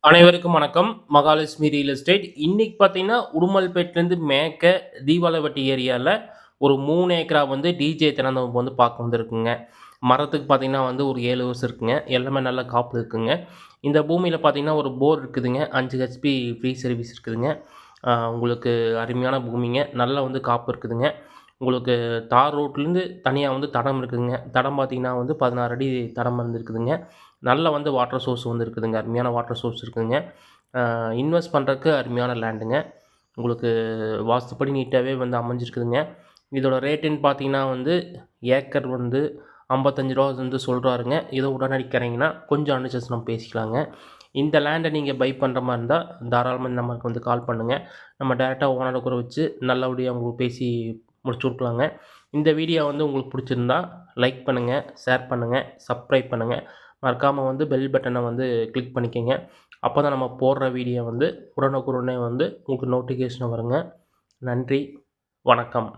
அனைவருக்கும் வணக்கம். Mahalakshmi real estate. இன்னைக்கு பார்த்தீங்கன்னா, உடுமல்பேட்லேருந்து மேற்க தீபாலவட்டி ஏரியால ஒரு 3 ஏக்கரா வந்து டிஜே திறந்தவங்க வந்து பார்க்க வந்திருக்குங்க. மரத்துக்கு பார்த்தீங்கன்னா வந்து ஒரு 7 வருஷம் இருக்குங்க. எல்லாமே நல்ல காப்பு இருக்குங்க. இந்த பூமியில பார்த்தீங்கன்னா, ஒரு போர் இருக்குதுங்க. 5 ஹெச்பி ஃப்ரீ சர்வீஸ் இருக்குதுங்க. உங்களுக்கு அருமையான பூமிங்க. நல்லா வந்து காப்பு இருக்குதுங்க. உங்களுக்கு தார் ரோட்லேருந்து தனியா வந்து தடம் இருக்குதுங்க. தடம் பார்த்தீங்கன்னா வந்து 16 அடி தடம் வந்து இருக்குதுங்க. நல்ல வந்து வாட்டர் சோர்ஸ் வந்து இருக்குதுங்க. அருமையான வாட்டர் சோர்ஸ் இருக்குதுங்க. இன்வெஸ்ட் பண்றதுக்கு அருமையான லேண்டுங்க. உங்களுக்கு வாஸ்துப்படி நீட்டாவே வந்து அமைஞ்சிருக்குதுங்க. இதோட ரேட்டுன்னு பார்த்தீங்கன்னா வந்து ஏக்கர் வந்து ரூ. 55 வந்து சொல்றாருங்க. இத உடனடி தரீங்கன்னா கொஞ்சம் அனுசரிச்சு நம்ம பேசிக்கலாங்க. இந்த லேண்ட நீங்க பை பண்ற மாரி இருந்தா தாராளமா இந்த நம்பருக்கு வந்து கால் பண்ணுங்க. நம்ம டைரக்ட்டா ஓனர கூட வச்சு நல்லபடியா உங்களுக்கு பேசி முடிச்சு குடுக்கலாங்க. இந்த வீடியோ வந்து உங்களுக்கு புடிச்சிருந்தா லைக் பண்ணுங்க, ஷேர் பண்ணுங்க, சப்ஸ்கிரைப் பண்ணுங்க. மறக்காம வந்து பெல் பட்டன வந்து கிளிக் பண்ணிக்கங்க. அப்பதான் நம்ம போடுற வீடியோ வந்து உடனுக்குடனே வந்து உங்களுக்கு நோட்டிஃபிகேஷன் வருங்க. நன்றி, வணக்கம்.